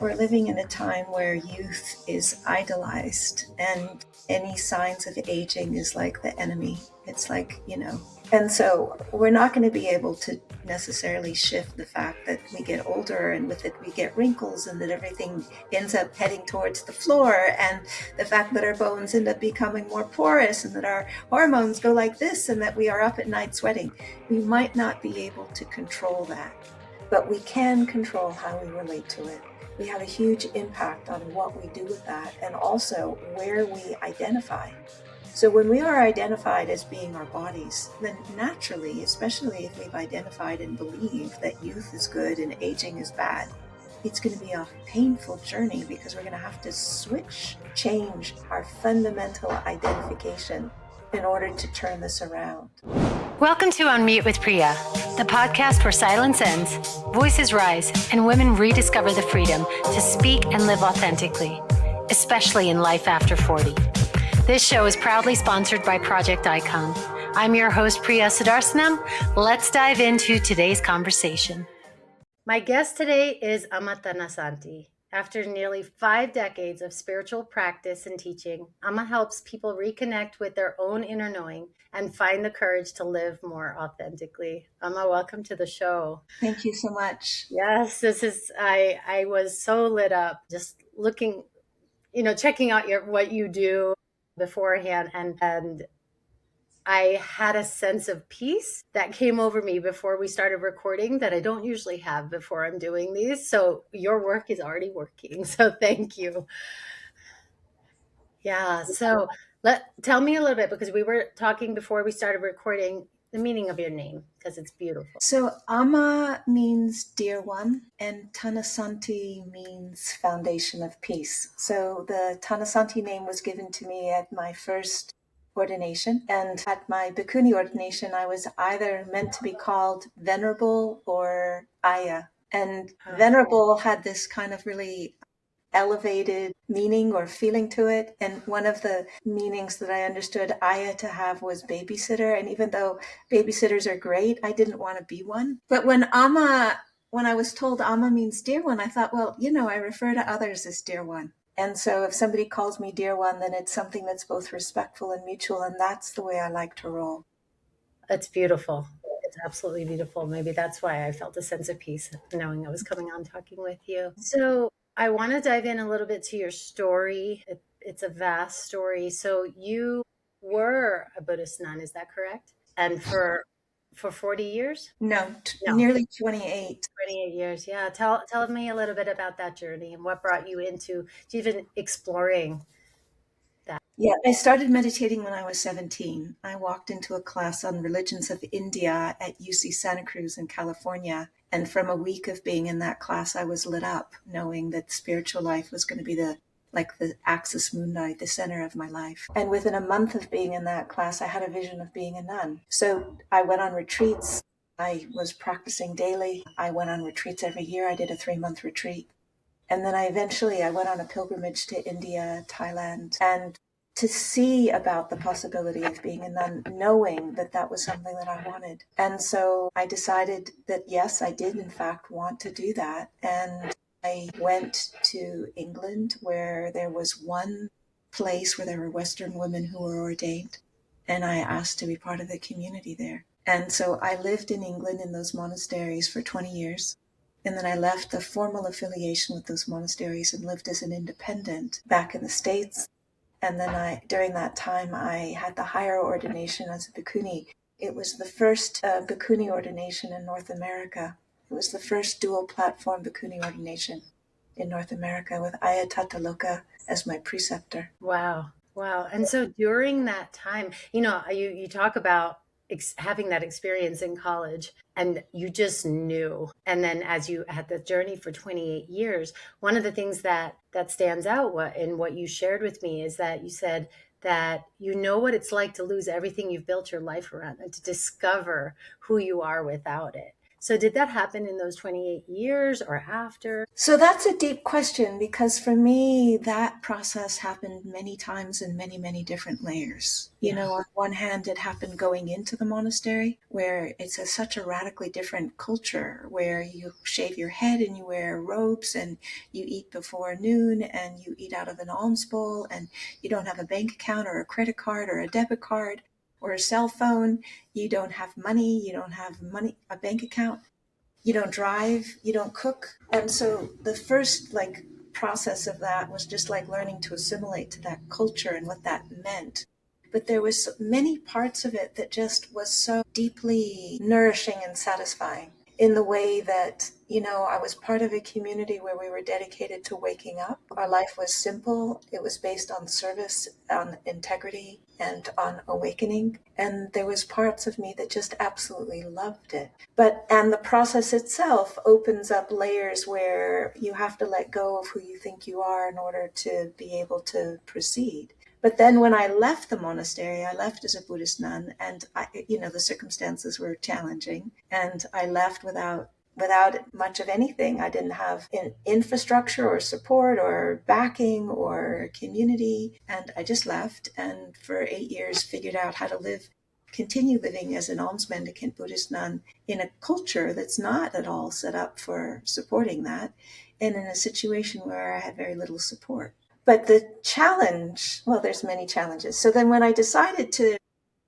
We're living in a time where youth is idolized and any signs of aging is like the enemy. It's like, And so we're not going to be able to necessarily shift the fact that we get older and with it we get wrinkles and that everything ends up heading towards the floor, and the fact that our bones end up becoming more porous and that our hormones go like this and that we are up at night sweating. We might not be able to control that, but we can control how we relate to it. We have a huge impact on what we do with that and also where we identify. So when we are identified as being our bodies, then naturally, especially if we've identified and believe that youth is good and aging is bad, it's going to be a painful journey because we're going to have to change our fundamental identification in order to turn this around. Welcome to Unmute with Priya, the podcast where silence ends, voices rise, and women rediscover the freedom to speak and live authentically, especially in life after 40. This show is proudly sponsored by Project Icon. I'm your host, Priya Sudarsanam. Let's dive into today's conversation. My guest today is Amma Thanasanti. After nearly 5 decades of spiritual practice and teaching, Amma helps people reconnect with their own inner knowing and find the courage to live more authentically. Amma, welcome to the show. Thank you so much. Yes, I was so lit up just looking, checking out what you do beforehand, and I had a sense of peace that came over me before we started recording that I don't usually have before I'm doing these. So your work is already working. So thank you. Yeah. So tell me a little bit, because we were talking before we started recording, the meaning of your name, because it's beautiful. So Amma means dear one, and Thanasanti means foundation of peace. So the Thanasanti name was given to me at my first ordination, and at my Bhikkhuni ordination I was either meant to be called Venerable or Aya, and Venerable had this kind of really elevated meaning or feeling to it, and one of the meanings that I understood Aya to have was babysitter, and even though babysitters are great, I didn't want to be one. But when I was told Amma means dear one, I thought, well, I refer to others as dear one. And so if somebody calls me dear one, then it's something that's both respectful and mutual. And that's the way I like to roll. It's beautiful. It's absolutely beautiful. Maybe that's why I felt a sense of peace knowing I was coming on talking with you. So I want to dive in a little bit to your story. It's a vast story. So you were a Buddhist nun, is that correct? And for 40 years? No, nearly 28. 28 years. Yeah. Tell me a little bit about that journey and what brought you into even exploring that. Yeah, I started meditating when I was 17. I walked into a class on religions of India at UC Santa Cruz in California. And from a week of being in that class, I was lit up knowing that spiritual life was going to be the axis mundi, the center of my life. And within a month of being in that class, I had a vision of being a nun. So I went on retreats. I was practicing daily. I went on retreats every year. I did a 3-month retreat. And then I went on a pilgrimage to India, Thailand, and to see about the possibility of being a nun, knowing that that was something that I wanted. And so I decided that, yes, I did in fact want to do that. And I went to England, where there was one place where there were Western women who were ordained, and I asked to be part of the community there. And so I lived in England in those monasteries for 20 years. And then I left the formal affiliation with those monasteries and lived as an independent back in the States. And then during that time, I had the higher ordination as a bhikkhuni. It was the first bhikkhuni ordination in North America. It was the first dual platform bhikkhuni ordination in North America, with Ayattatthaloka as my preceptor. Wow. And so during that time, you talk about having that experience in college, and you just knew. And then as you had the journey for 28 years, one of the things that stands out in what you shared with me is that you said that you know what it's like to lose everything you've built your life around and to discover who you are without it. So did that happen in those 28 years or after? So that's a deep question because for me, that process happened many times in many, many different layers. You Yeah. know, on one hand, it happened going into the monastery where such a radically different culture where you shave your head and you wear robes and you eat before noon and you eat out of an alms bowl and you don't have a bank account or a credit card or a debit card or a cell phone. You don't have money. You don't have money, a bank account. You don't drive, you don't cook. And so the first process of that was just like learning to assimilate to that culture and what that meant. But there was many parts of it that just was so deeply nourishing and satisfying in the way that, you know, I was part of a community where we were dedicated to waking up. Our life was simple. It was based on service, on integrity, and on awakening. And there was parts of me that just absolutely loved it. And the process itself opens up layers where you have to let go of who you think you are in order to be able to proceed. But then when I left the monastery, I left as a Buddhist nun, and the circumstances were challenging, and I left without much of anything. I didn't have an infrastructure or support or backing or community, and I just left, and for 8 years figured out how to continue living as an alms mendicant Buddhist nun in a culture that's not at all set up for supporting that, and in a situation where I had very little support. But the challenge, well, there's many challenges. So then when I decided to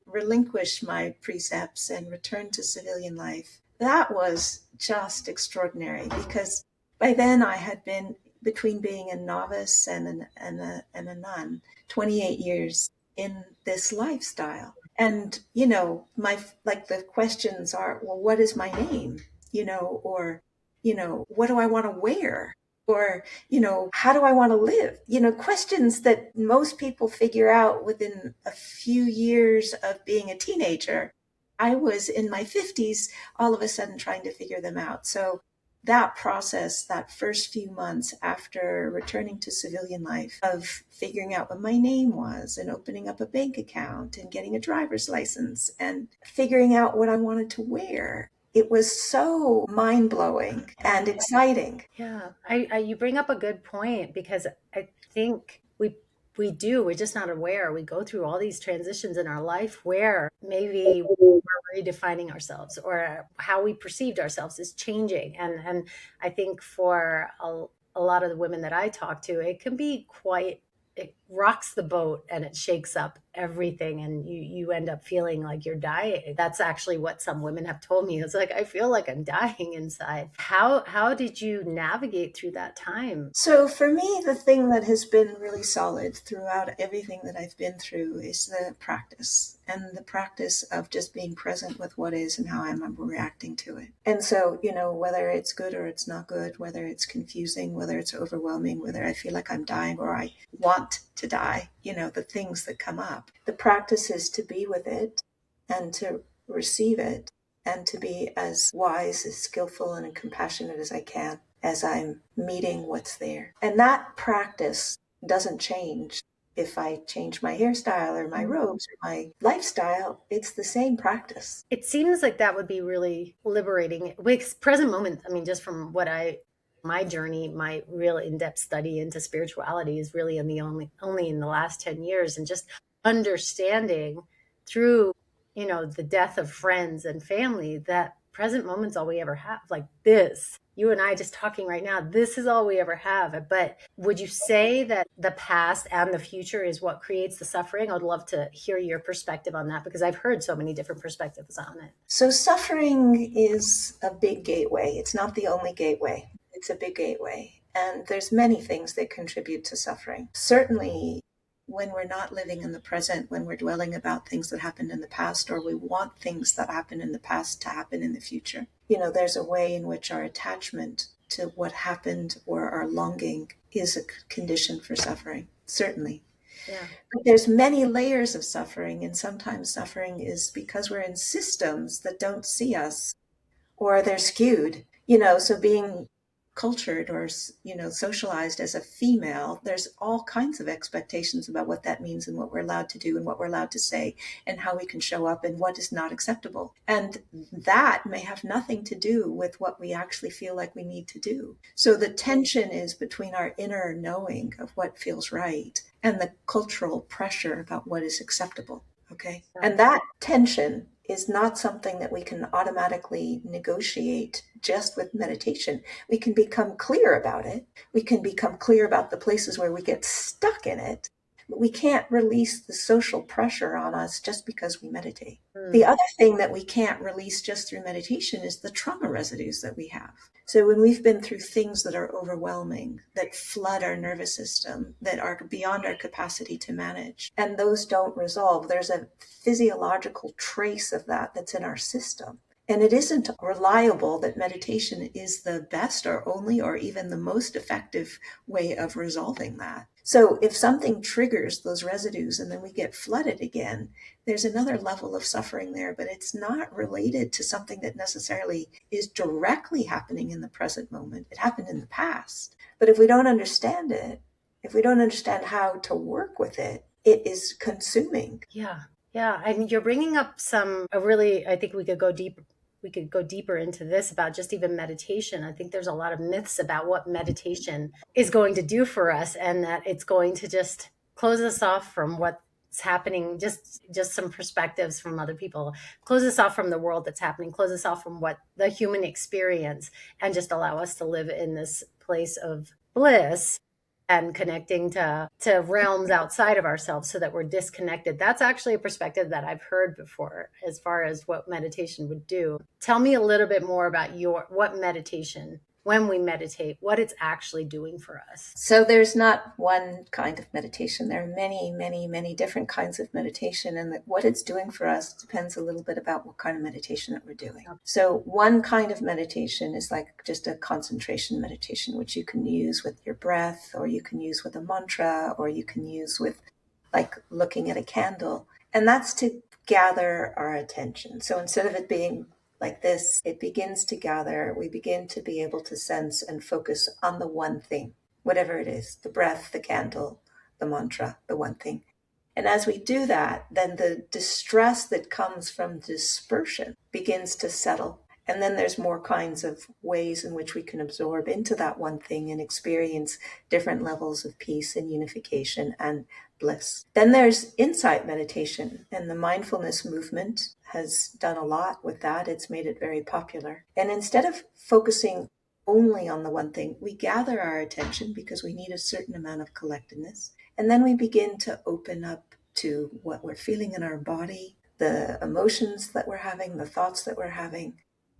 relinquish my precepts and return to civilian life, that was just extraordinary because by then I had been between being a novice and a nun, 28 years in this lifestyle. And, you know, the questions are, well, what is my name? Or, what do I want to wear? Or, how do I want to live? Questions that most people figure out within a few years of being a teenager. I was in my 50s, all of a sudden trying to figure them out. So that process, that first few months after returning to civilian life of figuring out what my name was and opening up a bank account and getting a driver's license and figuring out what I wanted to wear, it was so mind-blowing and exciting. Yeah, you bring up a good point because I think we're just not aware. We go through all these transitions in our life where maybe we're redefining ourselves or how we perceived ourselves is changing. And I think for a lot of the women that I talk to, it can be it rocks the boat and it shakes up everything, and you end up feeling like you're dying. That's actually what some women have told me. It's like, I feel like I'm dying inside. How did you navigate through that time? So for me, the thing that has been really solid throughout everything that I've been through is the practice, and the practice of just being present with what is and how I'm reacting to it. And so, whether it's good or it's not good, whether it's confusing, whether it's overwhelming, whether I feel like I'm dying or I want to die, the things that come up. The practice is to be with it and to receive it and to be as wise, as skillful, and compassionate as I can as I'm meeting what's there. And that practice doesn't change. If I change my hairstyle or my robes or my lifestyle, it's the same practice. It seems like that would be really liberating. With present moment, I mean, just from my journey, my real in-depth study into spirituality is really only in the last 10 years, and just understanding through, the death of friends and family that present moment's all we ever have. Like this, you and I just talking right now, this is all we ever have. But would you say that the past and the future is what creates the suffering? I'd love to hear your perspective on that because I've heard so many different perspectives on it. So suffering is a big gateway. It's not the only gateway. It's a big gateway. And there's many things that contribute to suffering. Certainly, when we're not living in the present, when we're dwelling about things that happened in the past, or we want things that happened in the past to happen in the future, there's a way in which our attachment to what happened or our longing is a condition for suffering, certainly. Yeah. But there's many layers of suffering, and sometimes suffering is because we're in systems that don't see us or they're skewed. So being cultured or, socialized as a female, there's all kinds of expectations about what that means and what we're allowed to do and what we're allowed to say and how we can show up and what is not acceptable. And that may have nothing to do with what we actually feel like we need to do. So the tension is between our inner knowing of what feels right and the cultural pressure about what is acceptable. Okay. And that tension is not something that we can automatically negotiate just with meditation. We can become clear about it. We can become clear about the places where we get stuck in it. But we can't release the social pressure on us just because we meditate. The other thing that we can't release just through meditation is the trauma residues that we have. So when we've been through things that are overwhelming, that flood our nervous system, that are beyond our capacity to manage, and those don't resolve, there's a physiological trace of that that's in our system. And it isn't reliable that meditation is the best or only or even the most effective way of resolving that. So if something triggers those residues and then we get flooded again, there's another level of suffering there, but it's not related to something that necessarily is directly happening in the present moment. It happened in the past. But if we don't understand it, if we don't understand how to work with it, it is consuming. Yeah. And you're bringing up I think we could go deeper into this about just even meditation. I think there's a lot of myths about what meditation is going to do for us, and that it's going to just close us off from what's happening, just some perspectives from other people, close us off from the world that's happening, close us off from what the human experience, and just allow us to live in this place of bliss and connecting to realms outside of ourselves so that we're disconnected. That's actually a perspective that I've heard before as far as what meditation would do. Tell me a little bit more about what meditation, when we meditate, what it's actually doing for us. So there's not one kind of meditation. There are many, many, many different kinds of meditation, and what it's doing for us depends a little bit about what kind of meditation that we're doing. So one kind of meditation is like just a concentration meditation, which you can use with your breath, or you can use with a mantra, or you can use with like looking at a candle. And that's to gather our attention. So instead of it being like this, it begins to gather. We begin to be able to sense and focus on the one thing, whatever it is, the breath, the candle, the mantra, the one thing. And as we do that, then the distress that comes from dispersion begins to settle. And then there's more kinds of ways in which we can absorb into that one thing and experience different levels of peace and unification and bliss. Then there's insight meditation, and the mindfulness movement has done a lot with that. It's made it very popular. And instead of focusing only on the one thing, we gather our attention because we need a certain amount of collectedness. And then we begin to open up to what we're feeling in our body, the emotions that we're having, the thoughts that we're having.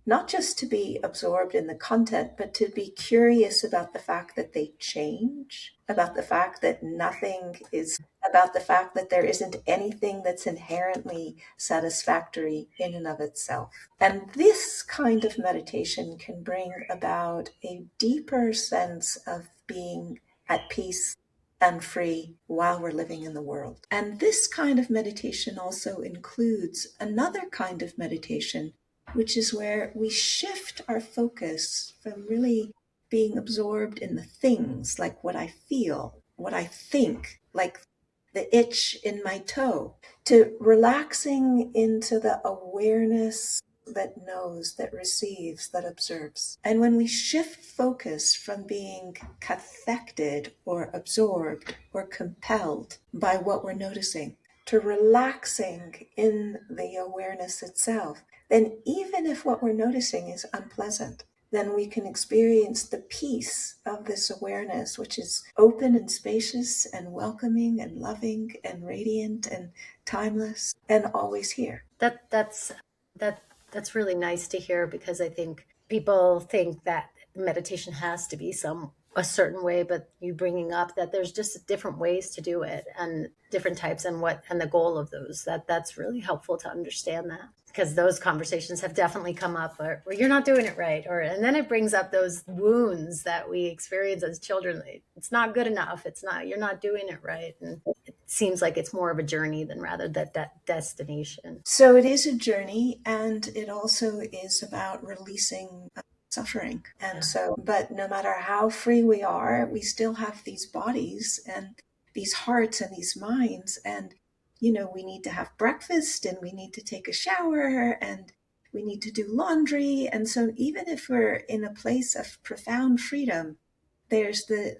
Not just to be absorbed in the content, but to be curious about the fact that they change, about the fact that nothing is, about the fact that there isn't anything that's inherently satisfactory in and of itself. And this kind of meditation can bring about a deeper sense of being at peace and free while we're living in the world. And this kind of meditation also includes another kind of meditation, which is where we shift our focus from really being absorbed in the things, like what I feel, what I think, like the itch in my toe, to relaxing into the awareness that knows, that receives, that observes. And when we shift focus from being cathected or absorbed or compelled by what we're noticing to relaxing in the awareness itself, then even if what we're noticing is unpleasant, then we can experience the peace of this awareness, which is open and spacious and welcoming and loving and radiant and timeless and always here. That's really nice to hear, because I think people think that meditation has to be a certain way, but you bringing up that there's just different ways to do it and different types and the goal of those, that's really helpful to understand that, because those conversations have definitely come up where you're not doing it right, and then it brings up those wounds that we experience as children. It's not good enough. You're not doing it right. And it seems like it's more of a journey than rather that destination. So it is a journey, and it also is about releasing suffering. And so, but no matter how free we are, we still have these bodies and these hearts and these minds. And, we need to have breakfast and we need to take a shower and we need to do laundry. And so, even if we're in a place of profound freedom, there's the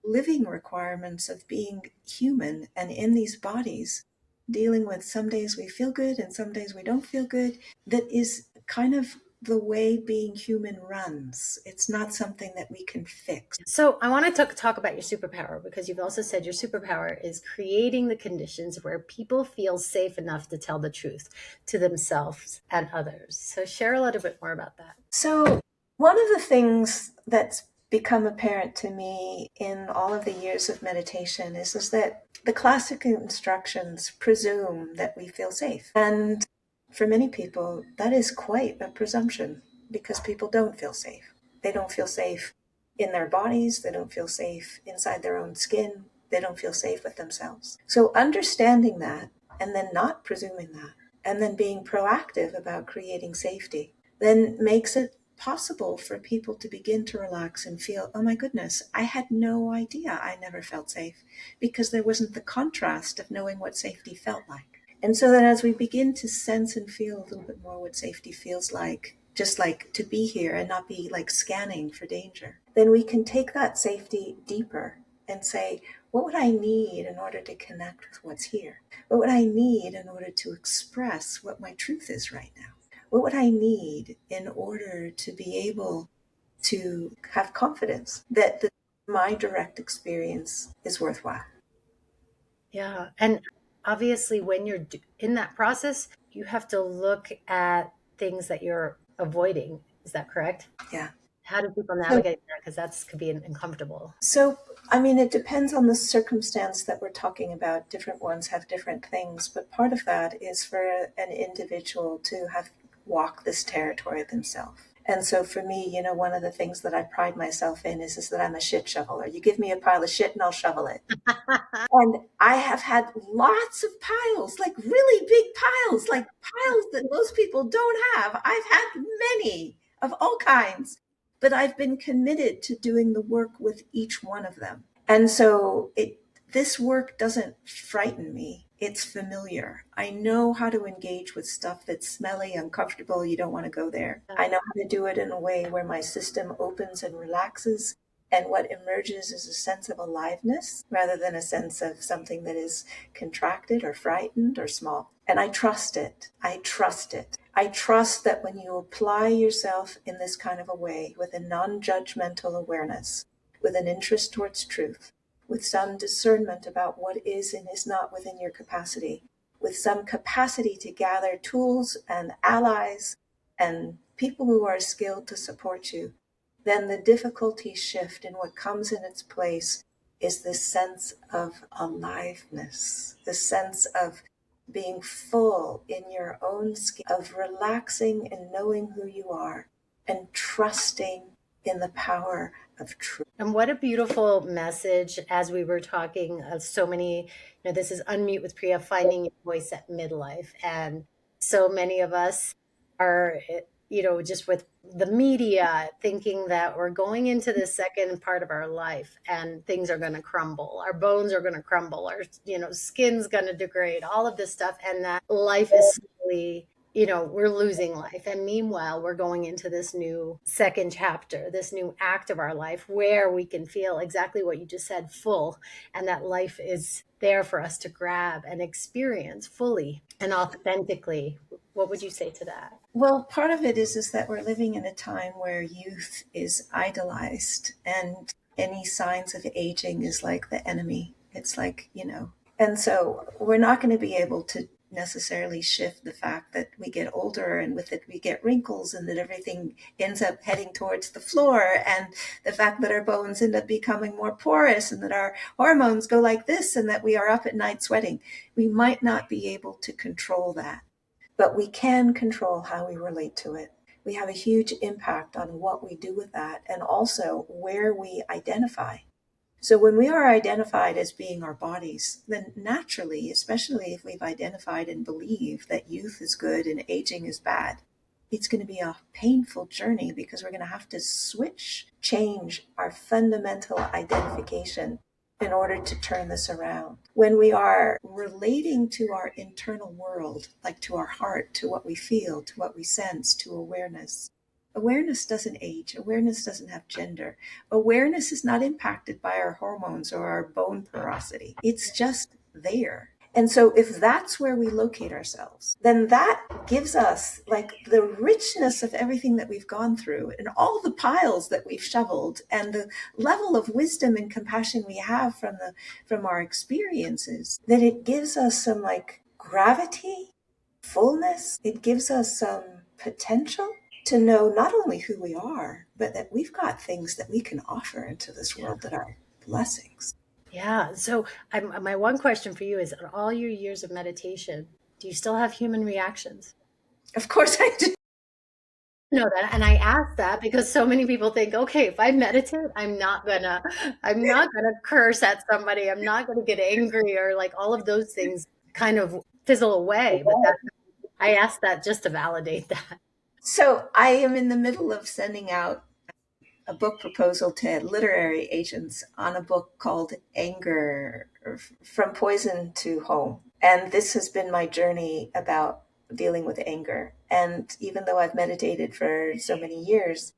living requirements of being human and in these bodies, dealing with some days we feel good and some days we don't feel good. That is kind of the way being human runs. It's not something that we can fix. So I want to talk about your superpower, because you've also said your superpower is creating the conditions where people feel safe enough to tell the truth to themselves and others. So share a little bit more about that. So one of the things that's become apparent to me in all of the years of meditation is that the classic instructions presume that we feel safe. And for many people, that is quite a presumption, because people don't feel safe. They don't feel safe in their bodies. They don't feel safe inside their own skin. They don't feel safe with themselves. So understanding that, and then not presuming that, and then being proactive about creating safety, then makes it possible for people to begin to relax and feel, oh my goodness, I had no idea I never felt safe, because there wasn't the contrast of knowing what safety felt like. And so then as we begin to sense and feel a little bit more what safety feels like, just like to be here and not be like scanning for danger, then we can take that safety deeper and say, what would I need in order to connect with what's here? What would I need in order to express what my truth is right now? What would I need in order to be able to have confidence that my direct experience is worthwhile? Yeah. And obviously, when you're in that process, you have to look at things that you're avoiding. Is that correct? Yeah. How do people navigate that? Because that could be uncomfortable. So, I mean, it depends on the circumstance that we're talking about. Different ones have different things, but part of that is for an individual to have walked this territory themselves. And so for me, one of the things that I pride myself in is that I'm a shit shoveler. You give me a pile of shit and I'll shovel it. And I have had lots of piles, like really big piles, like piles that most people don't have. I've had many of all kinds, but I've been committed to doing the work with each one of them. And so this work doesn't frighten me. It's familiar. I know how to engage with stuff that's smelly, uncomfortable. You don't want to go there. I know how to do it in a way where my system opens and relaxes. And what emerges is a sense of aliveness rather than a sense of something that is contracted or frightened or small. And I trust it. I trust it. I trust that when you apply yourself in this kind of a way, with a non-judgmental awareness, with an interest towards truth, with some discernment about what is and is not within your capacity, with some capacity to gather tools and allies and people who are skilled to support you, then the difficulties shift, and what comes in its place is this sense of aliveness, the sense of being full in your own skin, of relaxing and knowing who you are, and trusting in the power of truth. And what a beautiful message, as we were talking of so many, this is Unmute with Priya, finding your voice at midlife. And so many of us are, just with the media, thinking that we're going into the second part of our life and things are going to crumble. Our bones are going to crumble. Our, skin's going to degrade, all of this stuff. And that life is slowly, we're losing life. And meanwhile, we're going into this new second chapter, this new act of our life where we can feel exactly what you just said, full, and that life is there for us to grab and experience fully and authentically. What would you say to that? Well, part of it is that we're living in a time where youth is idolized, and any signs of aging is like the enemy. It's like, and so we're not going to be able to necessarily shift the fact that we get older, and with it we get wrinkles, and that everything ends up heading towards the floor, and the fact that our bones end up becoming more porous, and that our hormones go like this, and that we are up at night sweating. We might not be able to control that, but we can control how we relate to it. We have a huge impact on what we do with that, and also where we identify. So when we are identified as being our bodies, then naturally, especially if we've identified and believe that youth is good and aging is bad, it's going to be a painful journey because we're going to have to change our fundamental identification in order to turn this around. When we are relating to our internal world, like to our heart, to what we feel, to what we sense, to awareness, awareness doesn't age. Awareness doesn't have gender. Awareness is not impacted by our hormones or our bone porosity. It's just there. And so if that's where we locate ourselves, then that gives us like the richness of everything that we've gone through and all the piles that we've shoveled and the level of wisdom and compassion we have from our experiences, that it gives us some like gravity, fullness. It gives us some potential to know not only who we are, but that we've got things that we can offer into this world that are blessings. Yeah. So my one question for you is, in all your years of meditation, do you still have human reactions? Of course I do. Know that, and I ask that because so many people think, okay, if I meditate, I'm not gonna curse at somebody, I'm not gonna get angry, or like all of those things kind of fizzle away. But I ask that just to validate that. So I am in the middle of sending out a book proposal to literary agents on a book called Anger, From Poison to Home. And this has been my journey about dealing with anger. And even though I've meditated for so many years,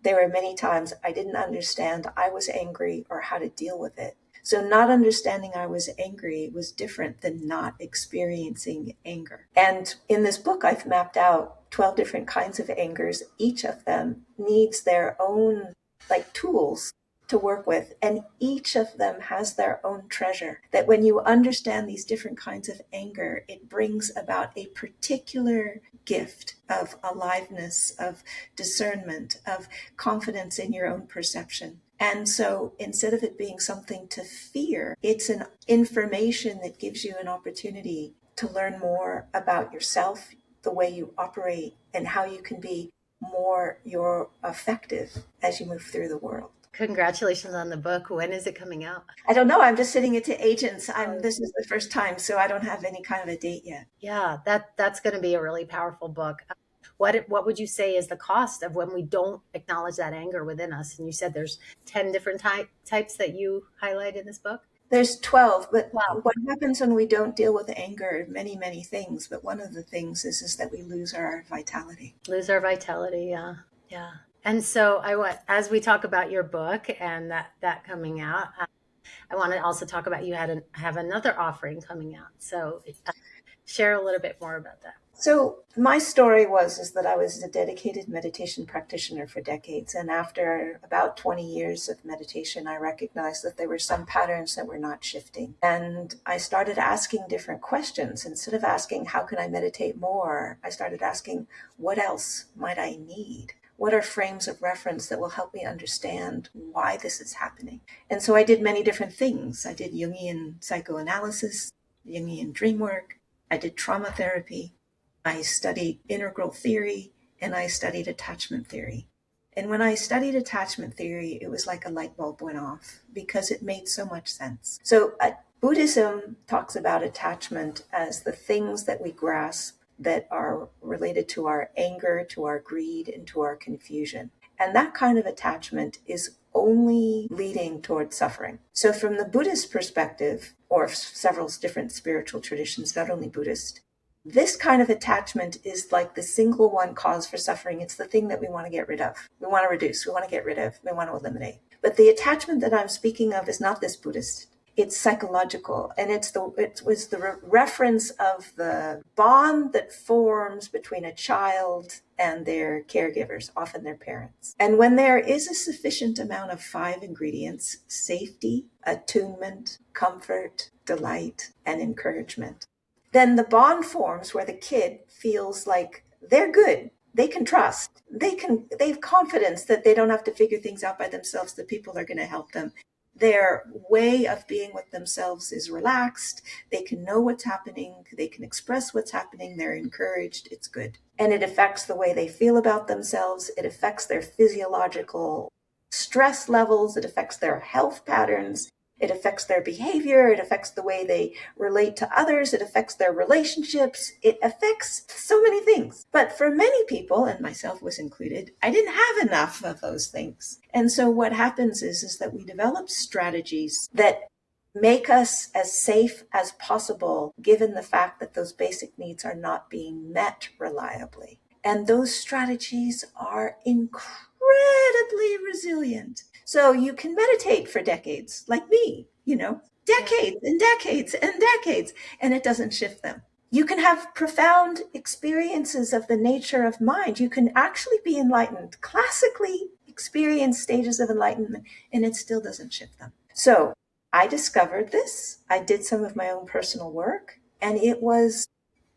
there were many times I didn't understand I was angry or how to deal with it. So not understanding I was angry was different than not experiencing anger. And in this book, I've mapped out 12 different kinds of angers. Each of them needs their own like tools to work with. And each of them has their own treasure. That when you understand these different kinds of anger, it brings about a particular gift of aliveness, of discernment, of confidence in your own perception. And so instead of it being something to fear, it's an information that gives you an opportunity to learn more about yourself, the way you operate, and how you can be more effective as you move through the world. Congratulations on the book. When is it coming out? I don't know. I'm just sitting it to agents. This is the first time, so I don't have any kind of a date yet. Yeah, that's going to be a really powerful book. What would you say is the cost of when we don't acknowledge that anger within us? And you said there's 10 different types that you highlight in this book? There's 12, but Wow. What happens when we don't deal with anger? Many, many things, but one of the things is that we lose our vitality. Lose our vitality, yeah. Yeah. And so as we talk about your book and that coming out, I want to also talk about you have another offering coming out. So share a little bit more about that. So my story is that I was a dedicated meditation practitioner for decades. And after about 20 years of meditation, I recognized that there were some patterns that were not shifting. And I started asking different questions. Instead of asking, how can I meditate more? I started asking, what else might I need? What are frames of reference that will help me understand why this is happening? And so I did many different things. I did Jungian psychoanalysis, Jungian dream work. I did trauma therapy. I studied integral theory, and I studied attachment theory. And when I studied attachment theory, it was like a light bulb went off because it made so much sense. So Buddhism talks about attachment as the things that we grasp that are related to our anger, to our greed, and to our confusion. And that kind of attachment is only leading towards suffering. So from the Buddhist perspective, or several different spiritual traditions, not only Buddhist, this kind of attachment is like the single one cause for suffering. It's the thing that we want to get rid of. We want to reduce. We want to get rid of. We want to eliminate. But the attachment that I'm speaking of is not this Buddhist. It's psychological, and it was the reference of the bond that forms between a child and their caregivers, often their parents. And when there is a sufficient amount of 5 ingredients, safety, attunement, comfort, delight, and encouragement, then the bond forms where the kid feels like they're good. They can trust. They have confidence that they don't have to figure things out by themselves, that people are going to help them. Their way of being with themselves is relaxed. They can know what's happening. They can express what's happening. They're encouraged. It's good. And it affects the way they feel about themselves. It affects their physiological stress levels. It affects their health patterns. It affects their behavior. It affects the way they relate to others. It affects their relationships. It affects so many things. But for many people, and myself was included, I didn't have enough of those things. And so what happens is that we develop strategies that make us as safe as possible, given the fact that those basic needs are not being met reliably. And those strategies are incredibly resilient. So you can meditate for decades, like me, decades and decades and decades, and it doesn't shift them. You can have profound experiences of the nature of mind. You can actually be enlightened, classically experienced stages of enlightenment, and it still doesn't shift them. So I discovered this. I did some of my own personal work, and it was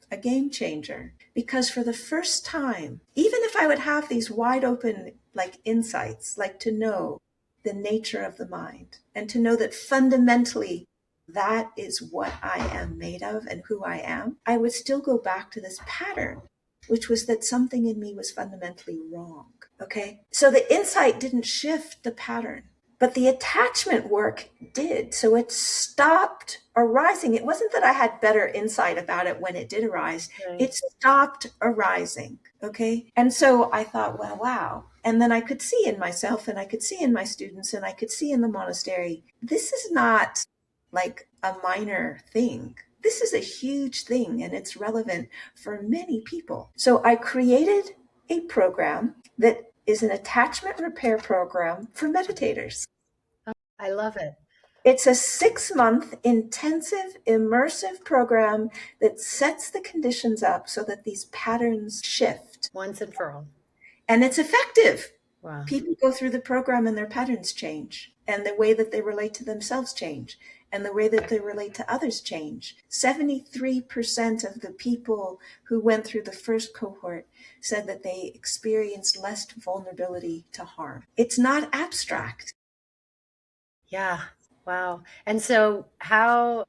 a game changer, because for the first time, even if I would have these wide open insights, to know the nature of the mind and to know that fundamentally that is what I am made of and who I am, I would still go back to this pattern, which was that something in me was fundamentally wrong. Okay. So the insight didn't shift the pattern, but the attachment work did. So it stopped arising. It wasn't that I had better insight about it when it did arise. Right. It stopped arising. Okay. And so I thought, well, wow. And then I could see in myself, and I could see in my students, and I could see in the monastery, this is not like a minor thing. This is a huge thing, and it's relevant for many people. So I created a program that is an attachment repair program for meditators. I love it. It's a 6-month intensive immersive program that sets the conditions up so that these patterns shift once and for all. And it's effective. Wow. People go through the program and their patterns change, and the way that they relate to themselves change, and the way that they relate to others change. 73% of the people who went through the first cohort said that they experienced less vulnerability to harm. It's not abstract. Yeah. Wow. And so how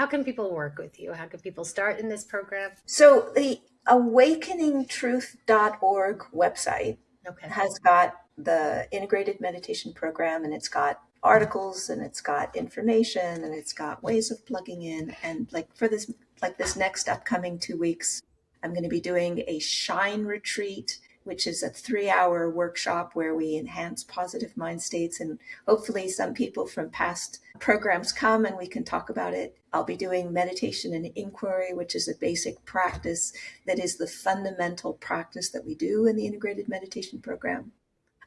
can people work with you? How can people start in this program? So the awakeningtruth.org website has got the integrated meditation program, and it's got articles, and it's got information, and it's got ways of plugging in. And for this next upcoming 2 weeks, I'm going to be doing a Shine retreat, which is a 3-hour workshop where we enhance positive mind states. And hopefully some people from past programs come and we can talk about it. I'll be doing meditation and inquiry, which is a basic practice that is the fundamental practice that we do in the integrated meditation program.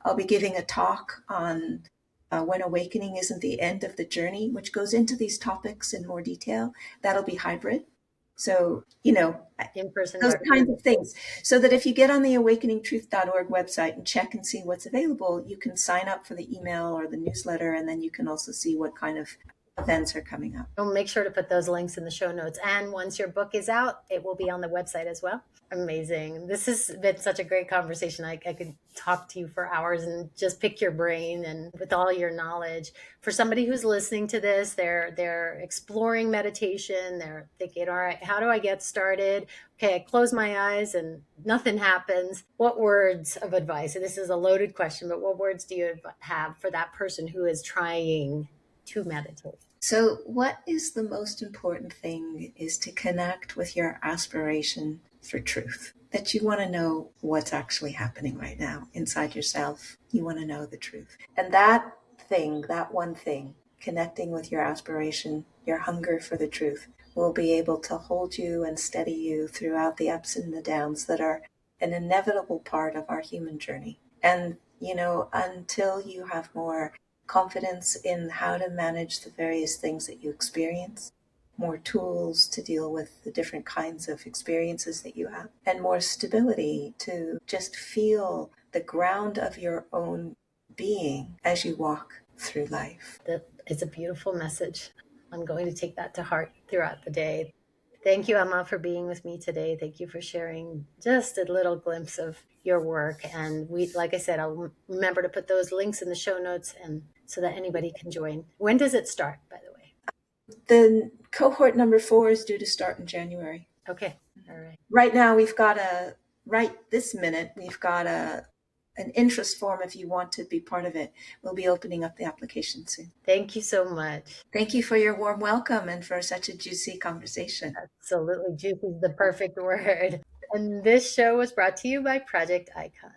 I'll be giving a talk on when awakening isn't the end of the journey, which goes into these topics in more detail. That'll be hybrid. So, in-person, those kinds of things. So that if you get on the awakeningtruth.org website and check and see what's available, you can sign up for the email or the newsletter, and then you can also see what kind of events are coming up. We'll make sure to put those links in the show notes. And once your book is out, it will be on the website as well. Amazing. This has been such a great conversation. I could talk to you for hours and just pick your brain, and with all your knowledge. For somebody who's listening to this, they're exploring meditation. They're thinking, all right, how do I get started? Okay, I close my eyes and nothing happens. What words of advice? And this is a loaded question, but what words do you have for that person who is trying to meditate? So what is the most important thing is to connect with your aspiration for truth, that you want to know what's actually happening right now inside yourself. You want to know the truth. And that one thing, connecting with your aspiration, your hunger for the truth, will be able to hold you and steady you throughout the ups and the downs that are an inevitable part of our human journey. And, until you have more confidence in how to manage the various things that you experience, more tools to deal with the different kinds of experiences that you have, and more stability to just feel the ground of your own being as you walk through life. That is a beautiful message. I'm going to take that to heart throughout the day. Thank you, Amma, for being with me today. Thank you for sharing just a little glimpse of your work. And like I said, I'll remember to put those links in the show notes, and so that anybody can join. When does it start, by the way? The cohort number 4 is due to start in January. Okay. All right. Right now, we've got right this minute, we've got an interest form if you want to be part of it. We'll be opening up the application soon. Thank you so much. Thank you for your warm welcome and for such a juicy conversation. Absolutely. Juicy is the perfect word. And this show was brought to you by Project Icon.